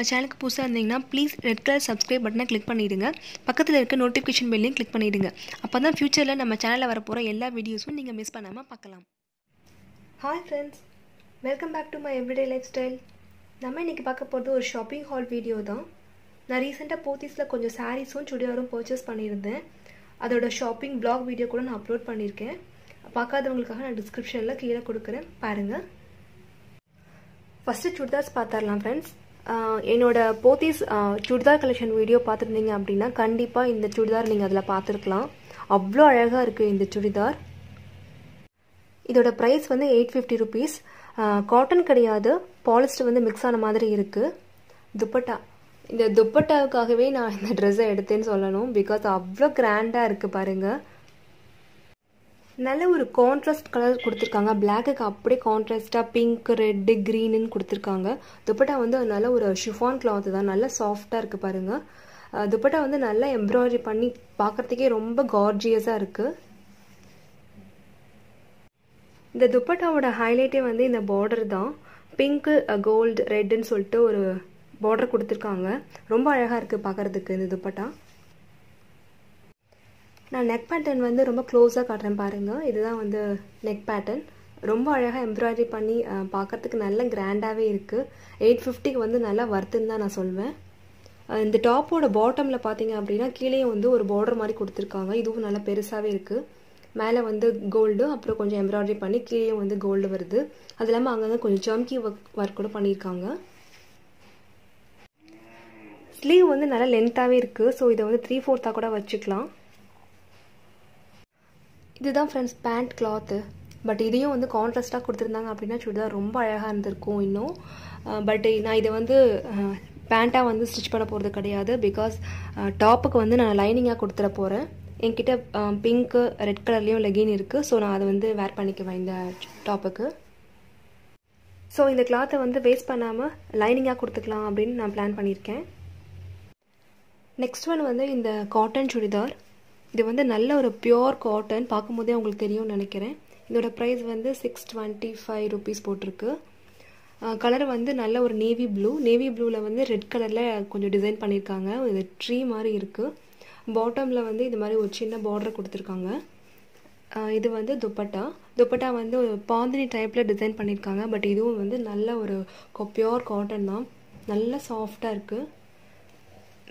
நம்ம சேனலுக்கு புதுசாக இருந்தீங்கன்னா ப்ளீஸ் ரெட் கலர் சப்ஸ்கிரைப் பட்டனை கிளிக் பண்ணிவிடுங்க. பக்கத்தில் இருக்க நோட்டிஃபிகேஷன் பெல்லையும் கிளிக் பண்ணிவிடுங்க. அப்போ தான் ஃப்யூச்சரில் நம்ம சேனலில் வரப்போகிற எல்லா வீடியோஸும் நீங்கள் மிஸ் பண்ணாமல் பார்க்கலாம். Hi friends, welcome back to my everyday lifestyle. நம்ம இன்றைக்கி பார்க்க போகிறது ஒரு ஷாப்பிங் ஹால் வீடியோ தான். நான் ரீசெண்டாக போத்தீஸில் கொஞ்சம் சாரீஸும் சுடிதாரும் பர்ச்சேஸ் பண்ணியிருந்தேன். அதோட ஷாப்பிங் பிளாக் வீடியோ கூட நான் அப்லோட் பண்ணியிருக்கேன். பார்க்காதவங்களுக்காக நான் டிஸ்கிரிப்ஷனில் கீழே கொடுக்குறேன், பாருங்கள். ஃபஸ்ட்டு சுடிதார்ஸ் பார்த்துடலாம் ஃப்ரெண்ட்ஸ். என்னோட போத்தீஸ் சுடிதார் கலெக்ஷன் வீடியோ பார்த்துருந்தீங்க அப்படின்னா கண்டிப்பாக இந்த சுடிதார் நீங்கள் அதில் பார்த்துருக்கலாம். அவ்வளோ அழகாக இருக்குது இந்த சுடிதார். இதோட ப்ரைஸ் வந்து 850 rupees. காட்டன் கிடையாது, பாலிஸ்டர் வந்து மிக்ஸ் ஆன மாதிரி இருக்குது. துப்பட்டா, இந்த துப்பட்டாவுக்காகவே நான் இந்த ட்ரெஸ்ஸை எடுத்தேன்னு சொல்லணும். பிகாஸ் அவ்வளோ கிராண்டாக இருக்குது பாருங்கள். நல்ல ஒரு கான்ட்ராஸ்ட் கலர் கொடுத்துருக்காங்க. பிளாக்குக்கு அப்படியே கான்ட்ராஸ்டாக பிங்க், ரெட்டு, க்ரீனுன்னு கொடுத்துருக்காங்க. துப்பட்டா வந்து நல்ல ஒரு ஷிஃபான் கிளாத் தான், நல்லா சாஃப்டாக இருக்குது பாருங்கள். துப்பட்டா வந்து நல்லா எம்ப்ராய்டரி பண்ணி பார்க்குறதுக்கே ரொம்ப கார்ஜியஸாக இருக்குது. இந்த துப்பட்டாவோட ஹைலைட்டே வந்து இந்த பார்டர் தான். பிங்க்கு, கோல்டு, ரெட்டுன்னு சொல்லிட்டு ஒரு பார்டர் கொடுத்துருக்காங்க. ரொம்ப அழகாக இருக்குது பார்க்குறதுக்கு இந்த துப்பட்டா. நான் நெக் பேட்டர்ன் வந்து ரொம்ப க்ளோஸாக காட்டுறேன் பாருங்கள். இதுதான் வந்து நெக் பேட்டர்ன். ரொம்ப அழகாக எம்ப்ராய்டரி பண்ணி பார்க்குறதுக்கு நல்ல கிராண்டாகவே இருக்குது. 850க்கு வந்து நல்லா வர்த்துன்னு தான் நான் சொல்வேன். இந்த டாப்போட பாட்டமில் பார்த்தீங்க அப்படின்னா கீழே வந்து ஒரு பார்டர் மாதிரி கொடுத்துருக்காங்க. இதுவும் நல்லா பெருசாகவே இருக்குது. மேலே வந்து கோல்டு, அப்புறம் கொஞ்சம் எம்ப்ராய்டரி பண்ணி கீழே வந்து கோல்டு வருது. அது இல்லாமல் அங்கங்கே கொஞ்சம் ஜம்கி ஒர்க் கூட பண்ணியிருக்காங்க. ஸ்லீவ் வந்து நல்லா லென்த்தாகவே இருக்குது. ஸோ இதை வந்து 3/4 கூட வச்சுக்கலாம். இதுதான் ஃப்ரெண்ட்ஸ் பேண்ட் கிளாத்து. பட் இதையும் வந்து கான்ட்ராஸ்டாக கொடுத்துருந்தாங்க அப்படின்னா சுடிதார் ரொம்ப அழகாக இருந்திருக்கும் இன்னும். பட் நான் இதை வந்து பேண்ட்டாக வந்து ஸ்டிச் பண்ண போகிறது கிடையாது. பிகாஸ் டாப்புக்கு வந்து நான் லைனிங்காக கொடுத்துட போகிறேன். என்கிட்ட பிங்க்கு, ரெட் கலர்லேயும் லெகின் இருக்குது. ஸோ நான் அதை வந்து வேர் பண்ணிக்குவேன் இந்த டாப்புக்கு. ஸோ இந்த கிளாத்தை வந்து வேஸ்ட் பண்ணாமல் லைனிங்காக கொடுத்துக்கலாம் அப்படின்னு நான் பிளான் பண்ணியிருக்கேன். நெக்ஸ்ட் ஒன் வந்து இந்த காட்டன் சுடிதார். இது வந்து நல்ல ஒரு பியோர் காட்டன். பார்க்கும்போதே உங்களுக்கு தெரியும்னு நினைக்கிறேன். இதோட ப்ரைஸ் வந்து 625 rupees போட்டிருக்கு. கலர் வந்து நல்ல ஒரு நேவி ப்ளூ. நேவி ப்ளூவில் வந்து ரெட் கலரில் கொஞ்சம் டிசைன் பண்ணியிருக்காங்க. இது ட்ரீ மாதிரி இருக்குது. பாட்டமில் வந்து இது மாதிரி ஒரு சின்ன பார்டர் கொடுத்துருக்காங்க. இது வந்து துப்பட்டா வந்து ஒரு பாந்தினி டைப்பில் டிசைன் பண்ணியிருக்காங்க. பட் இதுவும் வந்து நல்ல ஒரு பியோர் காட்டன் தான், நல்ல சாஃப்டாக இருக்குது.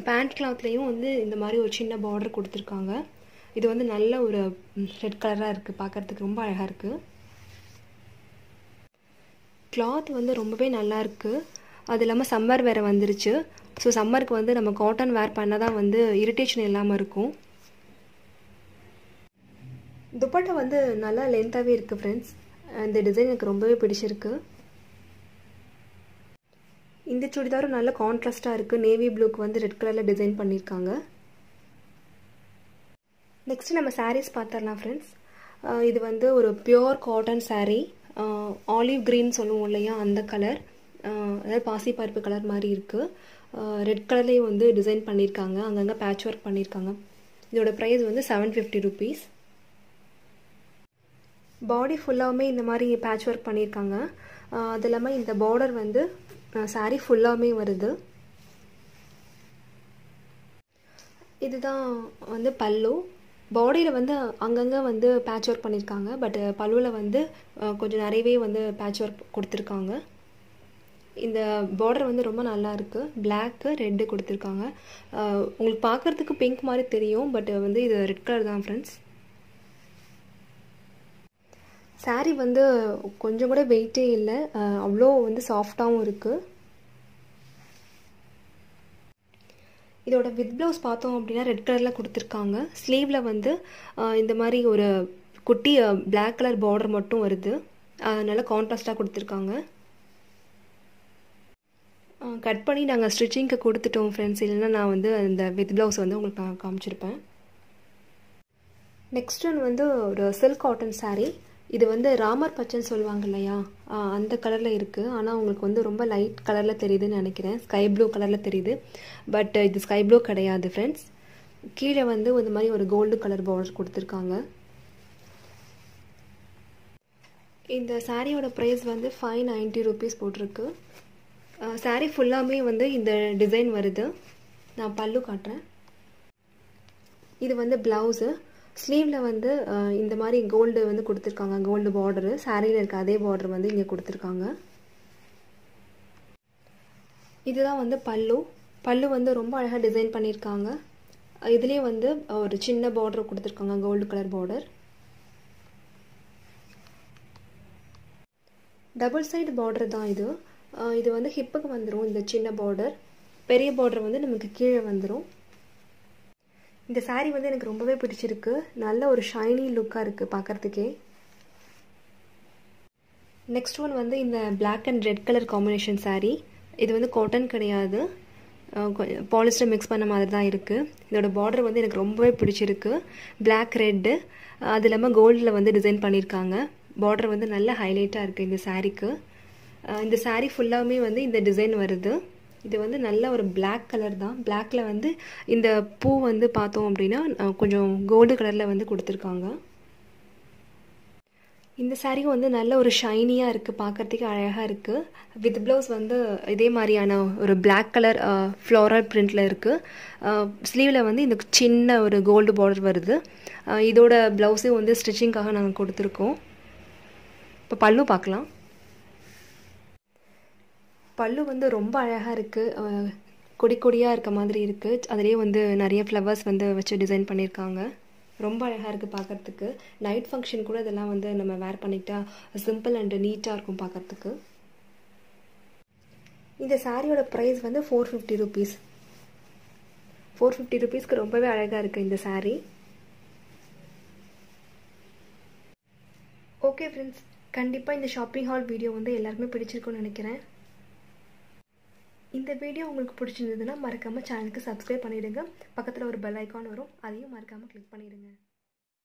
பேண்ட் கிளாத்லேயும் வந்து இந்த மாதிரி ஒரு சின்ன பார்டர் கொடுத்துருக்காங்க. இது வந்து நல்ல ஒரு ரெட் கலராக இருக்குது, பார்க்குறதுக்கு ரொம்ப அழகாக இருக்குது. கிளாத் வந்து ரொம்பவே நல்லா இருக்குது. அது இல்லாமல் சம்மர் வேறு வந்துருச்சு. ஸோ சம்மருக்கு வந்து நம்ம காட்டன் வேர் பண்ணால் தான் வந்து இரிட்டேஷன் இல்லாமல் இருக்கும். துப்பட்டா வந்து நல்லா லென்த்தாகவே இருக்குது ஃப்ரெண்ட்ஸ். இந்த டிசைன் எனக்கு ரொம்பவே பிடிச்சிருக்கு. இந்த சுடிதாரும் நல்ல கான்ட்ராஸ்டாக இருக்குது. நேவி ப்ளூக்கு வந்து ரெட் கலரில் டிசைன் பண்ணியிருக்காங்க. நெக்ஸ்ட் நம்ம சாரீஸ் பார்த்துடலாம் ஃப்ரெண்ட்ஸ். இது வந்து ஒரு pure cotton sari. Olive green சொல்லுவோம் இல்லையா, அந்த கலர், அதாவது பாசி பருப்பு கலர் மாதிரி இருக்குது. ரெட் கலர்லேயும் வந்து டிசைன் பண்ணியிருக்காங்க. அங்கங்கே பேட்ச் ஒர்க் பண்ணியிருக்காங்க. இதோட ப்ரைஸ் வந்து 750 rupees. பாடி ஃபுல்லாகவுமே இந்த மாதிரி பேட்ச் ஒர்க் பண்ணியிருக்காங்க. அது இல்லாமல் இந்த பார்டர் வந்து சாரீ ஃபுல்லாகவுமே வருது. இதுதான் வந்து பல்லு. பாடியில் வந்து அங்கங்கே வந்து பேட்ச் ஒர்க் பண்ணியிருக்காங்க. பட் பல்லுவில் வந்து கொஞ்சம் நிறையவே வந்து பேட்ச் ஒர்க் கொடுத்துருக்காங்க. இந்த பார்டர் வந்து ரொம்ப நல்லா இருக்குது. பிளாக்கு, ரெட்டு கொடுத்துருக்காங்க. உங்களுக்கு பார்க்குறதுக்கு பிங்க் மாதிரி தெரியும், பட் வந்து இது ரெட் கலர் தான் ஃப்ரெண்ட்ஸ். சாரீ வந்து கொஞ்சம் கூட வெயிட்டே இல்லை, அவ்வளோ வந்து சாஃப்டாகவும் இருக்குது. இதோட வித் ப்ளவுஸ் பார்த்தோம் அப்படின்னா ரெட் கலரில் கொடுத்துருக்காங்க. ஸ்லீவில் வந்து இந்த மாதிரி ஒரு குட்டி பிளாக் கலர் பார்டர் மட்டும் வருது. அதனால கான்ட்ராஸ்டாக கொடுத்துருக்காங்க. கட் பண்ணி நாங்கள் ஸ்டிச்சிங்க்கு கொடுத்துட்டோம் ஃப்ரெண்ட்ஸ். இல்லைன்னா நான் வந்து அந்த வித் ப்ளவுஸ் வந்து உங்களுக்கு நான் காமிச்சிருப்பேன். நெக்ஸ்ட் ஒன் வந்து ஒரு சில்க் காட்டன் சாரீ. இது வந்து ராமர் பச்சைன்னு சொல்லுவாங்க இல்லையா, அந்த கலரில் இருக்குது. ஆனால் உங்களுக்கு வந்து ரொம்ப லைட் கலரில் தெரியுதுன்னு நினைக்கிறேன். ஸ்கை ப்ளூ கலரில் தெரியுது. பட் இது ஸ்கை ப்ளூ கிடையாது ஃப்ரெண்ட்ஸ். கீழே வந்து இந்த மாதிரி ஒரு கோல்டு கலர் பார்டர் கொடுத்துருக்காங்க. இந்த சாரியோட ப்ரைஸ் வந்து 590 rupees போட்டிருக்கு. saree ஃபுல்லாமே வந்து இந்த டிசைன் வருது. நான் பல்லு காட்டுறேன். இது வந்து ப்ளவுஸு. ஸ்லீவில் வந்து இந்த மாதிரி கோல்டு வந்து கொடுத்துருக்காங்க. கோல்டு பார்டரு சாரியில் இருக்க அதே பார்டர் வந்து இங்கே கொடுத்துருக்காங்க. இதுதான் வந்து பல்லு. பல்லு வந்து ரொம்ப அழகாக டிசைன் பண்ணியிருக்காங்க. இதுலேயே வந்து ஒரு சின்ன பார்டர் கொடுத்துருக்காங்க, gold colour border. Double side border தான் இது. இது வந்து ஹிப்புக்கு வந்துடும் இந்த சின்ன பார்டர். பெரிய பார்டர் வந்து நமக்கு கீழே வந்துடும். இந்த saree வந்து எனக்கு ரொம்பவே பிடிச்சிருக்கு. நல்ல ஒரு ஷைனி லுக்காக இருக்குது பார்க்குறதுக்கே. நெக்ஸ்ட் ஒன் வந்து இந்த black and red colour combination saree. இது வந்து காட்டன் கிடையாது, பாலிஸ்டர் மிக்ஸ் பண்ண மாதிரி தான் இருக்குது. இதோட பார்டர் வந்து எனக்கு ரொம்பவே பிடிச்சிருக்கு. பிளாக் ரெட்டு அது இல்லாமல் கோல்டில் வந்து டிசைன் பண்ணியிருக்காங்க. பார்டர் வந்து நல்ல ஹைலைட்டாக இருக்குது இந்த சாரீக்கு. இந்த saree ஃபுல்லாகவே வந்து இந்த டிசைன் வருது. இது வந்து நல்ல ஒரு பிளாக் கலர் தான். பிளாக்ல வந்து இந்த பூ வந்து பார்த்தோம் அப்படின்னா கொஞ்சம் கோல்டு கலரில் வந்து கொடுத்துருக்காங்க. இந்த saree வந்து நல்ல ஒரு ஷைனியாக இருக்குது, பார்க்குறதுக்கு அழகாக இருக்குது. வித் ப்ளவுஸ் வந்து இதே மாதிரியான ஒரு பிளாக் கலர் ஃப்ளோரல் பிரிண்டில் இருக்குது. ஸ்லீவில் வந்து இந்த சின்ன ஒரு கோல்டு பார்டர் வருது. இதோட ப்ளவுஸே வந்து ஸ்டிச்சிங்காக நாங்கள் கொடுத்துருக்கோம். இப்போ பல்லு பார்க்கலாம். பல்லு வந்து ரொம்ப அழகாக இருக்குது. கொடி கொடியாக இருக்க மாதிரி இருக்குது. அதிலே வந்து நிறைய ஃப்ளவர்ஸ் வந்து வச்சு டிசைன் பண்ணியிருக்காங்க. ரொம்ப அழகாக இருக்குது பார்க்குறதுக்கு. நைட் ஃபங்க்ஷன் கூட இதெல்லாம் வந்து நம்ம வேர் பண்ணிக்கிட்டா சிம்பிள் அண்ட் நீட்டாக இருக்கும் பார்க்குறதுக்கு. இந்த சாரியோட ப்ரைஸ் வந்து 450 rupees. 450 rupeesக்கு ரொம்பவே அழகாக இருக்குது இந்த saree. ஓகே ஃப்ரெண்ட்ஸ், கண்டிப்பாக இந்த ஷாப்பிங் ஹால் வீடியோ வந்து எல்லாருக்குமே பிடிச்சிருக்குன்னு நினைக்கிறேன். இந்த வீடியோ உங்களுக்கு பிடிச்சிருந்ததுன்னா மறக்காமல் சேனலுக்கு சப்ஸ்கிரைப் பண்ணிவிடுங்க. பக்கத்தில் ஒரு பெல் ஐக்கான் வரும், அதையும் மறக்காமல் கிளிக் பண்ணிவிடுங்க.